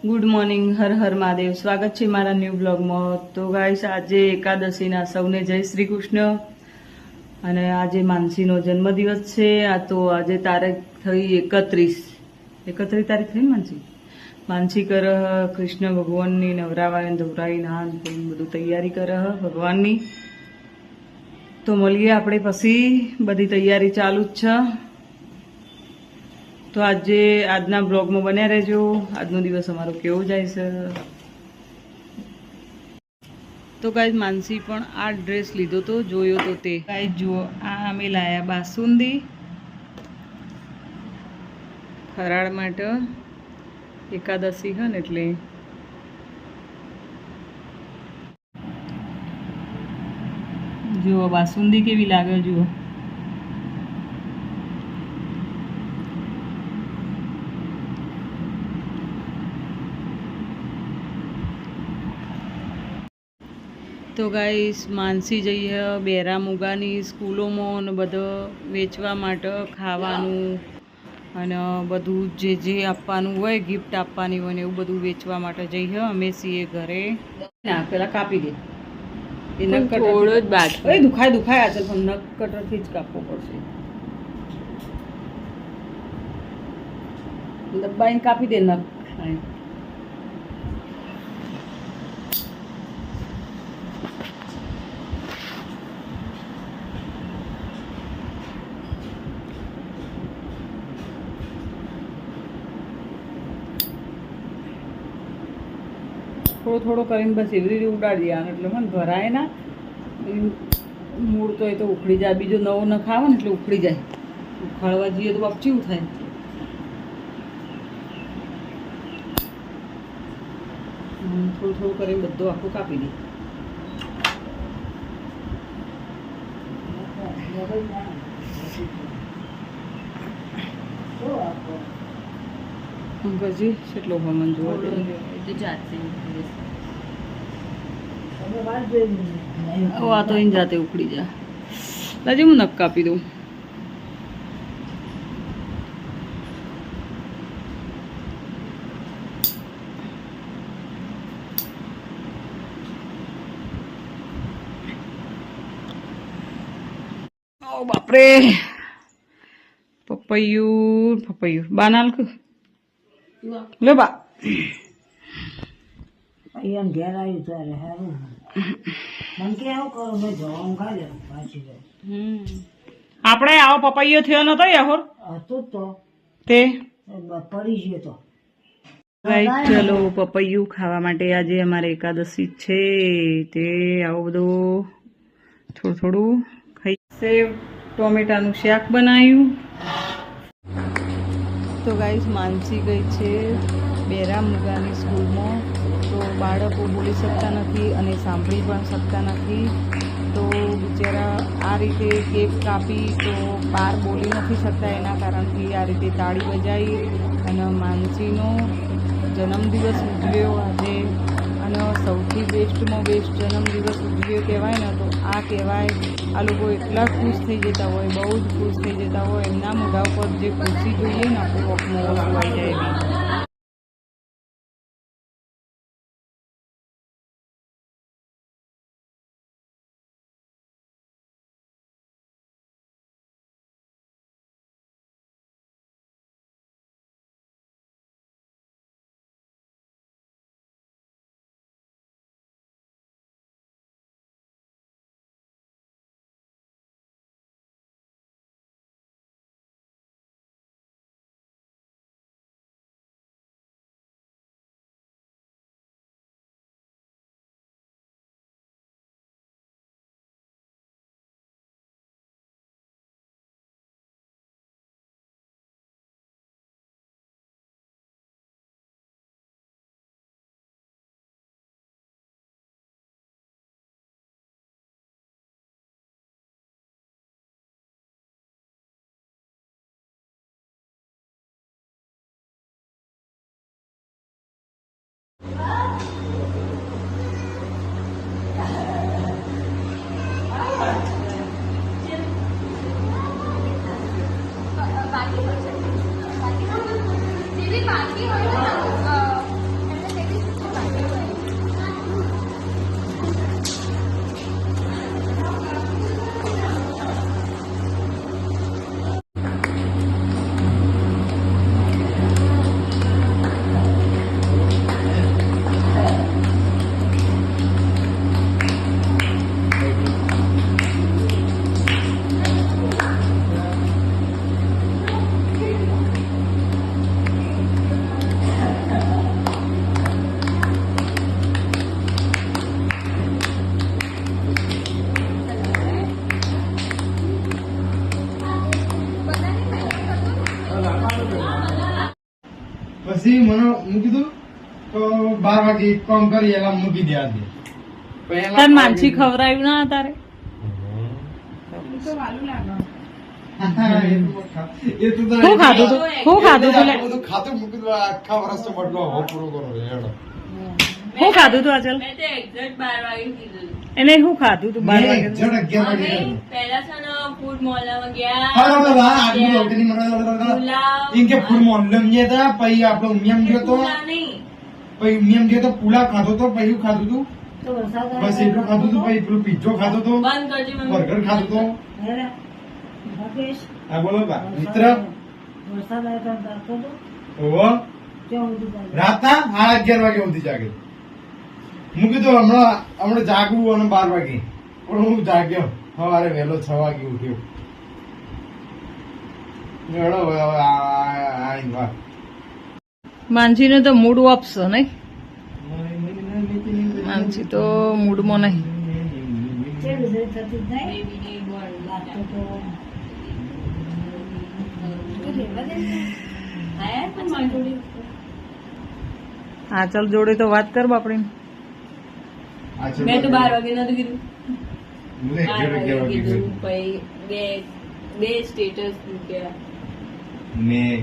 Good morning, Har Har Mahadev. સ્વાગત છે મારા ન્યૂ બ્લોગમાં. તો ગાઈસ, આજે એકાદશીના સૌને જય શ્રી કૃષ્ણ. અને આજે માનસીનો જન્મદિવસ છે. આ તો આજે તારીખ થઈ 31 તારીખ થઈ ને માનસી. માનસી કર કૃષ્ણ ભગવાનની નવરાવાય ધોરાઈ નાન બધું તૈયારી કર ભગવાનની. તો મળીએ આપણે પછી. બધી તૈયારી ચાલુ જ છે. તો આજના બ્લોગમાં બન્યા રહેજો. આજનો દિવસ અમારો કેવો જાય છે. તો ગાઈઝ, માનસી પણ આ ડ્રેસ લીધો તો જોયો તો તે ગાઈઝ જુઓ, આ અમે લાયા બાસુંદી ફરાળ માટે. એકાદશી છે ને એટલે જુઓ બાસુંદી કેવી લાગે જુઓ. તો ગાઈસ, માનસી જઈએ બેરા મુગાની સ્કૂલોમાં અને બધો વેચવા માટે ખાવાનું અને બધું જે આપવાનું હોય, ગિફ્ટ આપવાની હોય ને એવું બધું વેચવા માટે જઈએ. અમે છીએ ઘરે. ના પેલા કાપી દે એ નખ થોડો જ બાકી દુખાય આ પણ નખ કટરથી જ કાપવો પડશે. દબાઈને કાપી દે નખ. થોડો કરીને બસ એવી રીતે ઉડાડી દેવાનો એટલે મને ભરાય ના. મૂળ તો એ તો ઉખડી જાય. બીજો નવો ન ખાવે ને એટલે ઉખડી જાય. ઉખાડવા જઈએ તો બાપ ચેવું થાય. થોડું કરીને બધું આખું કાપી દે. અંકલજી કેટલો હમન જોવો આ તો એની જાતે ઉખડી જાય. લાજી હું નખ કાપી દઉં. ઓ બાપરે, પપૈયું બાનાલ લે બા. અહીંયા ઘેર આવ્યું ત્યારે સારું. મને કે આવું કરો મેં જવાનું ખાઈ પાછી. આપણે આવો પપૈયો થયો નતો યાહોર હતું તો તે પડી ગયો તો. રાઈટ, ચલો પપૈયું ખાવા માટે આજે અમારે એકાદશી છે. તે આવું બધું થોડું ખાઈ. સેવ ટોમેટાનું શાક બનાવ્યું. તો ગાઈસ, માનસી ગઈ છે બેરા મુગાની સ્કૂલમાં. તો બાળકો બોલી શકતા નથી અને સાંભળી પણ શકતા નથી. તો બિચારા આ રીતે કેક કાપી તો બહાર બોલી નથી શકતા. એના કારણથી આ રીતે તાળી બજાવી અને માનસીનો જન્મદિવસ ઉજવ્યો આજે. અને સૌથી બેસ્ટમાં બેસ્ટ જન્મદિવસ ઉજવ્યો કહેવાય ને તો આ કહેવાય. આ લોકો એટલા ખુશ થઈ જતા હોય, બહુ જ ખુશ થઈ જતા હોય. એમના મોઢા ઉપર જે ખુશી જોઈએ ને આપણે કોકમાં આવી જાય એવી. પછી મને હું કીધું તો 12 વાગે એક કામ કરી એલા મૂકી દે આજે તાર માનસી ખવડાવ્યું ના તારે એ તો શું ખાધું તું? શું ખાધું તું લે? બધું ખાતું મૂકી દઉં, આખા વર્ષનો બદલો હવે પૂરો કરો હેડો. શું ખાધું તું અચલ? મેં તો exact 12 વાગે કીધું. એને શું ખાધું તું 12 વાગે? જડ 11 વાગે અમે કીધું. પહેલા છે ને ફૂડ મોલમાં ગયા. હા, હા, હા, આજનું રોટલી મને પુલાવ. ઇનકે ફૂડ મોલ્લમ ગયા હતા, પછી આપણો ઉમિયમ ગયો તો, પુલાવ નહીં. પછી ઉમિયમ ગયો તો પુલાવ ખાધો તો, પછી ખાધું તું, બસ એટલું ખાધું તું, પછી પેલું પિઝ્ઝો ખાધો તો, બંધ કરજે મમ્મી. બર્ગર ખાધો તો. હા બોલો બા મિત્ર. ઓહો રાતના 11:30 વાગે સુધી જાગે. હું કીધું હમણાં જાગવું અને 12 વાગે, પણ હું જાગ્યો સવારે વહેલો 6 વાગે ઉઠ્યો. હેડો હવે આ વાત. માનસીને તો મૂડ ઓફ છે નહીં? માનસી તો મૂડમાં નહીં. બેબીને બોલ લાગતો. આયા પણ મારી જોડે. આચલ જોડે તો વાત કર બાપડી. મેં તો 12 વાગે નતું કીધું. મને 11 વાગે કીધું પછી બે સ્ટેટસ મૂક્યા. મેં